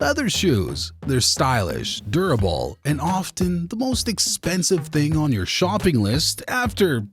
Leather shoes. They're stylish, durable, and often the most expensive thing on your shopping list after,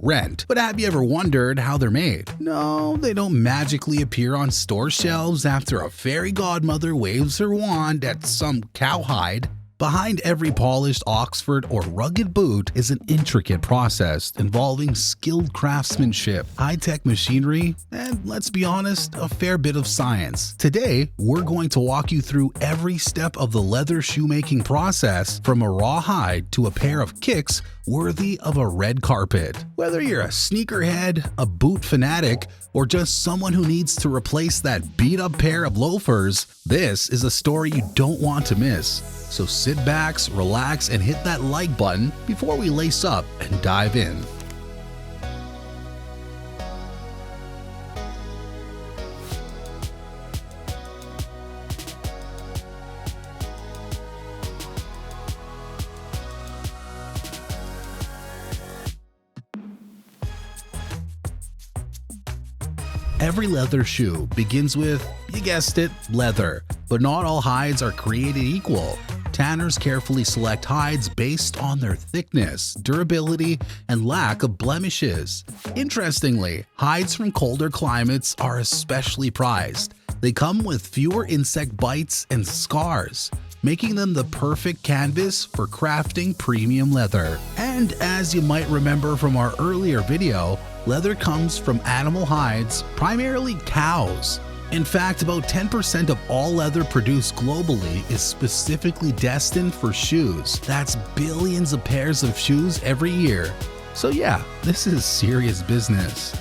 rent. But have you ever wondered how they're made? No, they don't magically appear on store shelves after a fairy godmother waves her wand at some cowhide. Behind every polished Oxford or rugged boot is an intricate process involving skilled craftsmanship, high-tech machinery, and let's be honest, a fair bit of science. Today, we're going to walk you through every step of the leather shoemaking process, from a raw hide to a pair of kicks worthy of a red carpet. Whether you're a sneakerhead, a boot fanatic, or just someone who needs to replace that beat-up pair of loafers, this is a story you don't want to miss. So sit back, relax, and hit that like button before we lace up and dive in. Every leather shoe begins with, you guessed it, leather. But not all hides are created equal. Tanners carefully select hides based on their thickness, durability, and lack of blemishes. Interestingly, hides from colder climates are especially prized. They come with fewer insect bites and scars, making them the perfect canvas for crafting premium leather. And as you might remember from our earlier video, leather comes from animal hides, primarily cows. In fact, about 10% of all leather produced globally is specifically destined for shoes. That's billions of pairs of shoes every year. So yeah, this is serious business.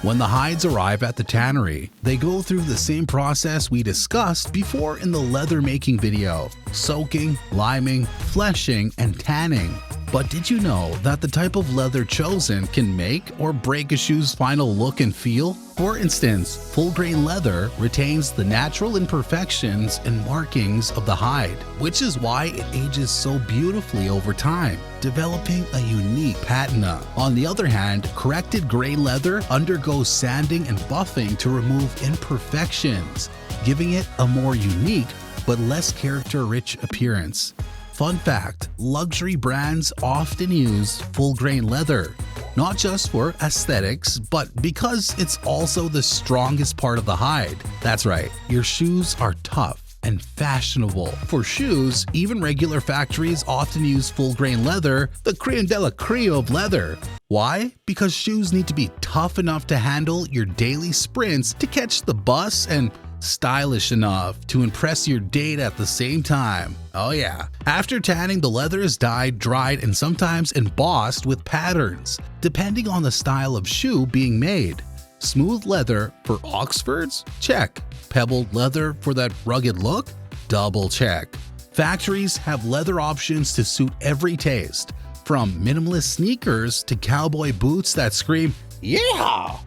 When the hides arrive at the tannery, they go through the same process we discussed before in the leather making video: soaking, liming, fleshing, and tanning. But did you know that the type of leather chosen can make or break a shoe's final look and feel? For instance, full-grain leather retains the natural imperfections and markings of the hide, which is why it ages so beautifully over time, developing a unique patina. On the other hand, corrected grain leather undergoes sanding and buffing to remove imperfections, giving it a more unique but less character-rich appearance. Fun fact, luxury brands often use full-grain leather, not just for aesthetics, but because it's also the strongest part of the hide. That's right, your shoes are tough and fashionable. For shoes, even regular factories often use full-grain leather, the creme de la creme of leather. Why? Because shoes need to be tough enough to handle your daily sprints, to catch the bus, and stylish enough to impress your date at the same time. Oh yeah. After tanning, the leather is dyed, dried, and sometimes embossed with patterns, depending on the style of shoe being made. Smooth leather for Oxfords? Check. Pebbled leather for that rugged look? Double check. Factories have leather options to suit every taste, from minimalist sneakers to cowboy boots that scream, "Yeah!"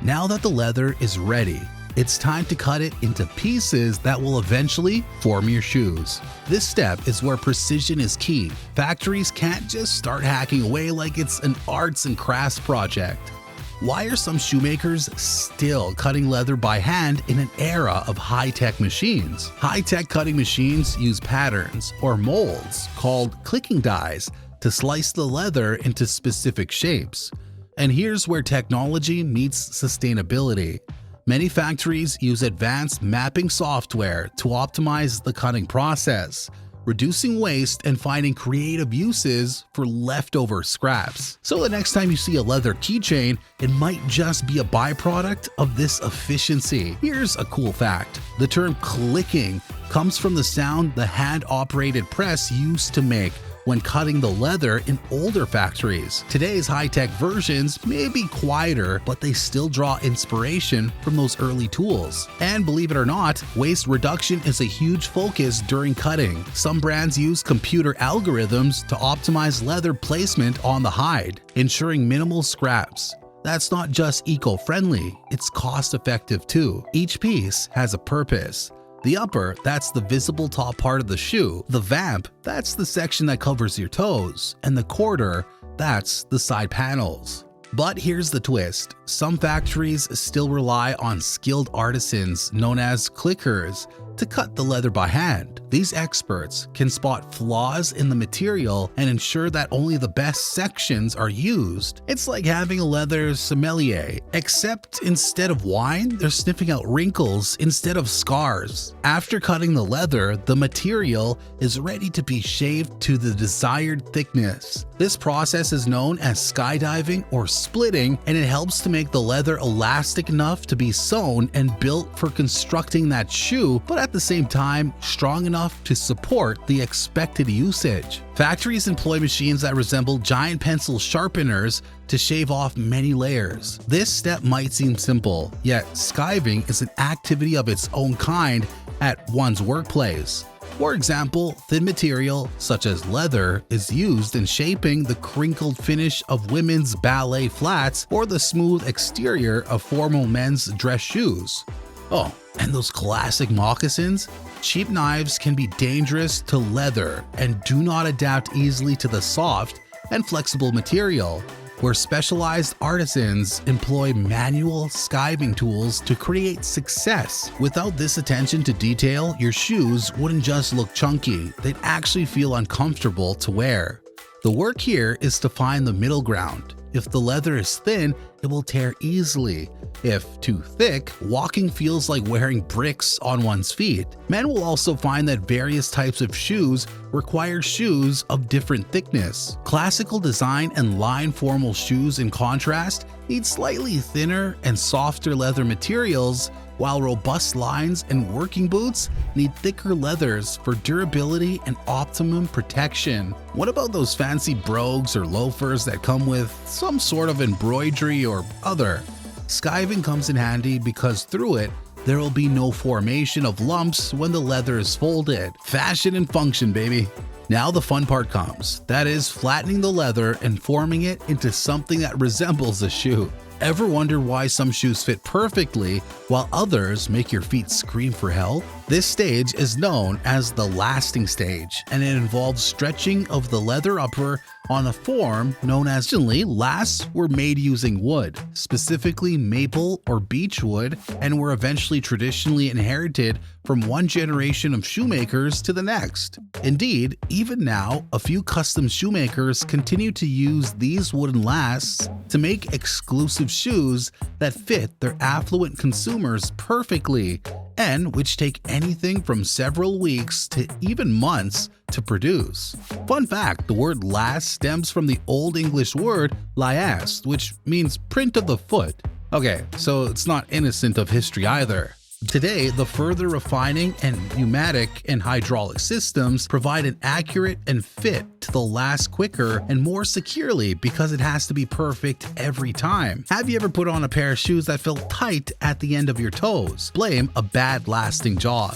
Now that the leather is ready, it's time to cut it into pieces that will eventually form your shoes. This step is where precision is key. Factories can't just start hacking away like it's an arts and crafts project. Why are some shoemakers still cutting leather by hand in an era of high-tech machines? High-tech cutting machines use patterns or molds called clicking dies to slice the leather into specific shapes. And here's where technology meets sustainability. Many factories use advanced mapping software to optimize the cutting process, reducing waste and finding creative uses for leftover scraps. So the next time you see a leather keychain, it might just be a byproduct of this efficiency. Here's a cool fact. The term clicking comes from the sound the hand-operated press used to make when cutting the leather in older factories. Today's high-tech versions may be quieter, but they still draw inspiration from those early tools. And believe it or not, waste reduction is a huge focus during cutting. Some brands use computer algorithms to optimize leather placement on the hide, ensuring minimal scraps. That's not just eco-friendly, it's cost-effective too. Each piece has a purpose. The upper, that's the visible top part of the shoe. The vamp, that's the section that covers your toes. And the quarter, that's the side panels. But here's the twist. Some factories still rely on skilled artisans known as clickers to cut the leather by hand. These experts can spot flaws in the material and ensure that only the best sections are used. It's like having a leather sommelier, except instead of wine, they're sniffing out wrinkles instead of scars. After cutting the leather, the material is ready to be shaved to the desired thickness. This process is known as skydiving or splitting, and it helps to make the leather elastic enough to be sewn and built for constructing that shoe, but at the same time strong enough to support the expected usage. Factories employ machines that resemble giant pencil sharpeners to shave off many layers. This step might seem simple, yet skiving is an activity of its own kind at one's workplace. For example, thin material, such as leather, is used in shaping the crinkled finish of women's ballet flats or the smooth exterior of formal men's dress shoes. Oh, and those classic moccasins? Cheap knives can be dangerous to leather and do not adapt easily to the soft and flexible material, where specialized artisans employ manual skiving tools to create success. Without this attention to detail, your shoes wouldn't just look chunky, they'd actually feel uncomfortable to wear. The work here is to find the middle ground. If the leather is thin, it will tear easily. If too thick, walking feels like wearing bricks on one's feet. Men will also find that various types of shoes require shoes of different thickness. Classical design and line formal shoes, in contrast, need slightly thinner and softer leather materials, while robust lines and working boots need thicker leathers for durability and optimum protection. What about those fancy brogues or loafers that come with some sort of embroidery or other? Skiving comes in handy because through it, there will be no formation of lumps when the leather is folded. Fashion and function, baby. Now the fun part comes, that is flattening the leather and forming it into something that resembles a shoe. Ever wonder why some shoes fit perfectly while others make your feet scream for help? This stage is known as the lasting stage, and it involves stretching of the leather upper on a form known as originally lasts were made using wood, specifically maple or beech wood, and were eventually traditionally inherited from one generation of shoemakers to the next. Indeed, even now, a few custom shoemakers continue to use these wooden lasts to make exclusive shoes that fit their affluent consumers perfectly, and which take anything from several weeks to even months to produce. Fun fact, the word last stems from the Old English word laiast, which means print of the foot. Okay, so it's not innocent of history either. Today, the further refining and pneumatic and hydraulic systems provide an accurate and fit to the last quicker and more securely because it has to be perfect every time. Have you ever put on a pair of shoes that felt tight at the end of your toes? Blame a bad lasting job.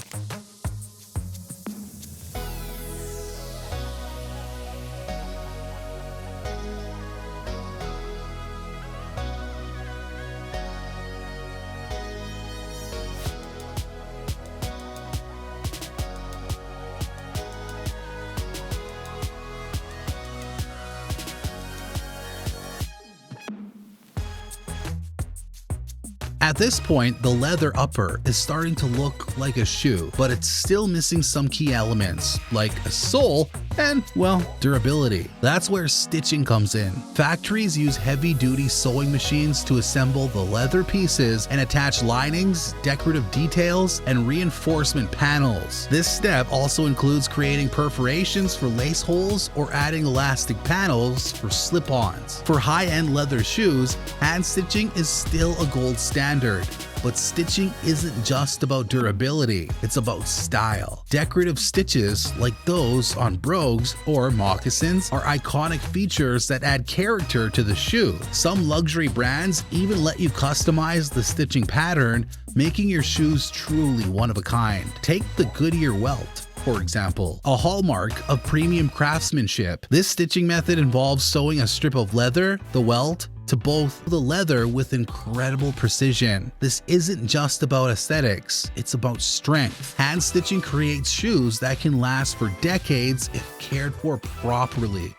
At this point, the leather upper is starting to look like a shoe, but it's still missing some key elements, like a sole And, well, durability. That's where stitching comes in. Factories use heavy-duty sewing machines to assemble the leather pieces and attach linings, decorative details, and reinforcement panels. This step also includes creating perforations for lace holes or adding elastic panels for slip-ons. For high-end leather shoes, hand stitching is still a gold standard. But stitching isn't just about durability, it's about style. Decorative stitches, like those on brogues or moccasins, are iconic features that add character to the shoe. Some luxury brands even let you customize the stitching pattern, making your shoes truly one of a kind. Take the Goodyear welt, for example, a hallmark of premium craftsmanship. This stitching method involves sewing a strip of leather, the welt, to both the leather with incredible precision. This isn't just about aesthetics, it's about strength. Hand stitching creates shoes that can last for decades if cared for properly.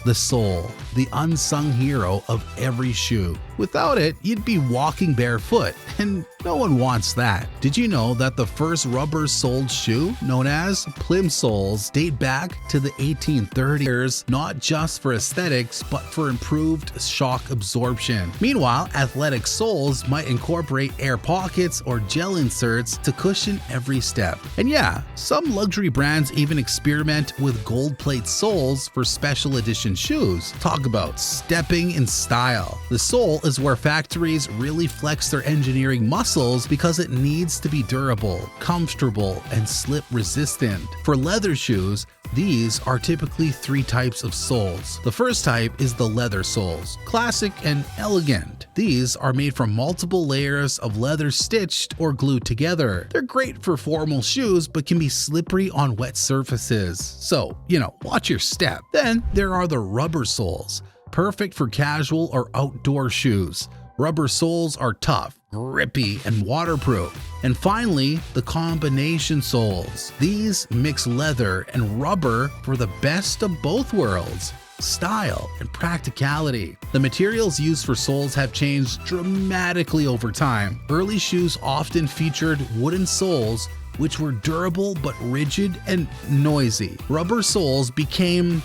The sole, the unsung hero of every shoe. Without it, you'd be walking barefoot, and no one wants that. Did you know that the first rubber-soled shoe, known as plimsolls, date back to the 1830s, not just for aesthetics, but for improved shock absorption? Meanwhile, athletic soles might incorporate air pockets or gel inserts to cushion every step. And yeah, some luxury brands even experiment with gold plate soles for special edition shoes. Talk about stepping in style. The sole is where factories really flex their engineering muscles because it needs to be durable, comfortable, and slip resistant. For leather shoes, these are typically three types of soles. The first type is the leather soles, classic and elegant. These are made from multiple layers of leather stitched or glued together. They're great for formal shoes but can be slippery on wet surfaces. So, watch your step. Then there are the rubber soles, perfect for casual or outdoor shoes. Rubber soles are tough, grippy, and waterproof. And finally, the combination soles. These mix leather and rubber for the best of both worlds: style and practicality. The materials used for soles have changed dramatically over time. Early shoes often featured wooden soles, which were durable but rigid and noisy. Rubber soles became,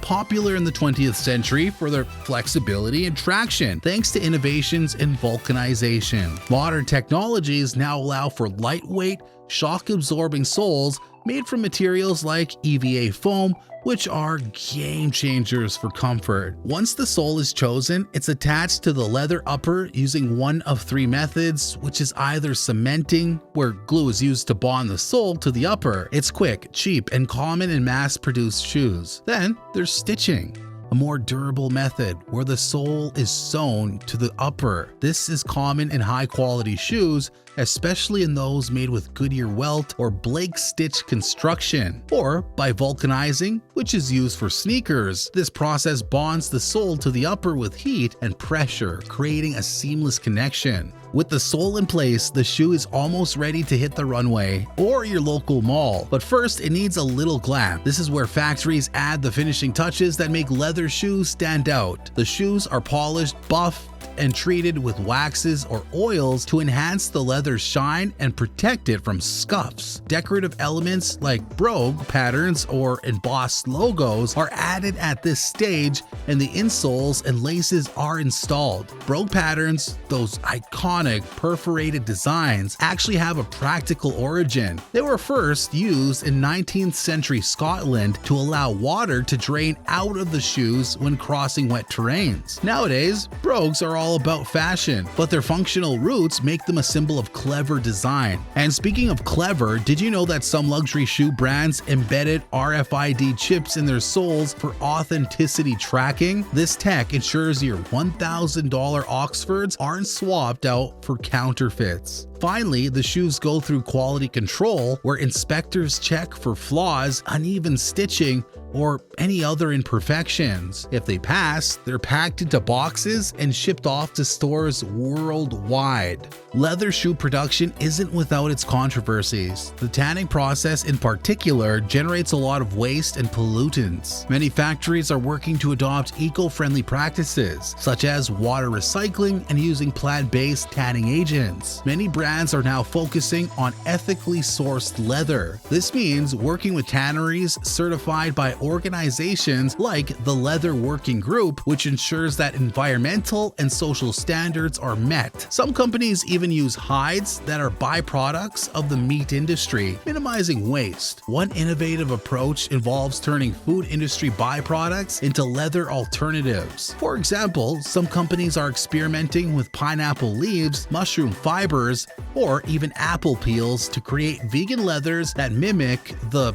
popular in the 20th century for their flexibility and traction, thanks to innovations in vulcanization. Modern technologies now allow for lightweight, shock-absorbing soles made from materials like EVA foam, which are game changers for comfort. Once the sole is chosen, it's attached to the leather upper using one of three methods, which is either cementing, where glue is used to bond the sole to the upper. It's quick, cheap, and common in mass-produced shoes. Then there's stitching, a more durable method where the sole is sewn to the upper. This is common in high-quality shoes, especially in those made with Goodyear welt or Blake stitch construction, or by vulcanizing, which is used for sneakers. This process bonds the sole to the upper with heat and pressure, creating a seamless connection. With the sole in place, the shoe is almost ready to hit the runway or your local mall. But first, it needs a little glam. This is where factories add the finishing touches that make leather shoes stand out. The shoes are polished, buffed, and treated with waxes or oils to enhance the leather's shine and protect it from scuffs. Decorative elements like brogue patterns or embossed logos are added at this stage, and the insoles and laces are installed. Brogue patterns, those iconic perforated designs, actually have a practical origin. They were first used in 19th century Scotland to allow water to drain out of the shoes when crossing wet terrains. Nowadays, brogues are all about fashion, but their functional roots make them a symbol of clever design. And speaking of clever, did you know that some luxury shoe brands embedded RFID chips in their soles for authenticity tracking? This tech ensures your $1,000 Oxfords aren't swapped out for counterfeits. Finally, the shoes go through quality control, where inspectors check for flaws, uneven stitching, or any other imperfections. If they pass, they're packed into boxes and shipped off to stores worldwide. Leather shoe production isn't without its controversies. The tanning process in particular generates a lot of waste and pollutants. Many factories are working to adopt eco-friendly practices, such as water recycling and using plant-based tanning agents. Many brands are now focusing on ethically sourced leather. This means working with tanneries certified by organizations like the Leather Working Group, which ensures that environmental and social standards are met. Some companies even use hides that are byproducts of the meat industry, minimizing waste. One innovative approach involves turning food industry byproducts into leather alternatives. For example, some companies are experimenting with pineapple leaves, mushroom fibers, or even apple peels to create vegan leathers that mimic the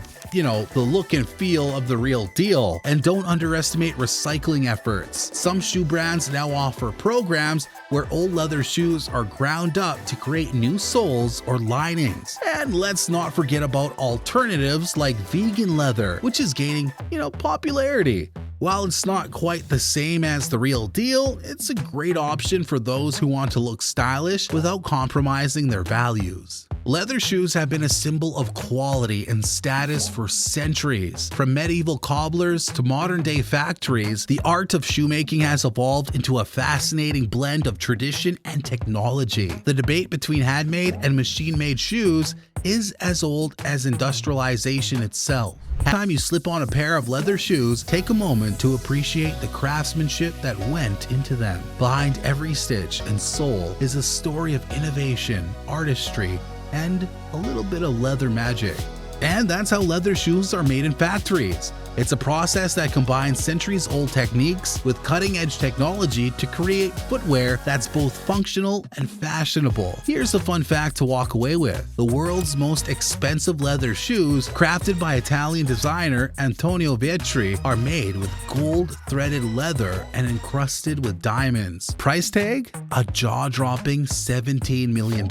look and feel of the real deal. And don't underestimate recycling efforts. Some shoe brands now offer programs where old leather shoes are ground up to create new soles or linings. And let's not forget about alternatives like vegan leather, which is gaining, popularity. While it's not quite the same as the real deal, it's a great option for those who want to look stylish without compromising their values. Leather shoes have been a symbol of quality and status for centuries. From medieval cobblers to modern-day factories, the art of shoemaking has evolved into a fascinating blend of tradition and technology. The debate between handmade and machine-made shoes is as old as industrialization itself. Every time you slip on a pair of leather shoes, take a moment to appreciate the craftsmanship that went into them. Behind every stitch and sole is a story of innovation, artistry, and a little bit of leather magic. And that's how leather shoes are made in factories. It's a process that combines centuries-old techniques with cutting-edge technology to create footwear that's both functional and fashionable. Here's a fun fact to walk away with. The world's most expensive leather shoes, crafted by Italian designer Antonio Vietri, are made with gold-threaded leather and encrusted with diamonds. Price tag? A jaw-dropping $17 million.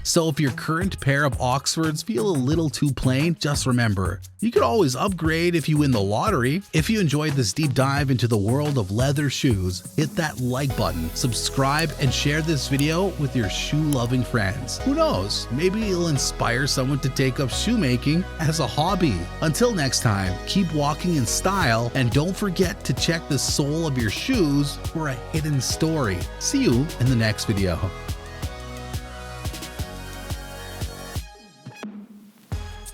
So if your current pair of Oxfords feel a little too plain, just remember, you could always upgrade if you win the lottery. If you enjoyed this deep dive into the world of leather shoes, hit that like button, subscribe, and share this video with your shoe-loving friends. Who knows, maybe it'll inspire someone to take up shoemaking as a hobby. Until next time, keep walking in style, and don't forget to check the sole of your shoes for a hidden story. See you in the next video.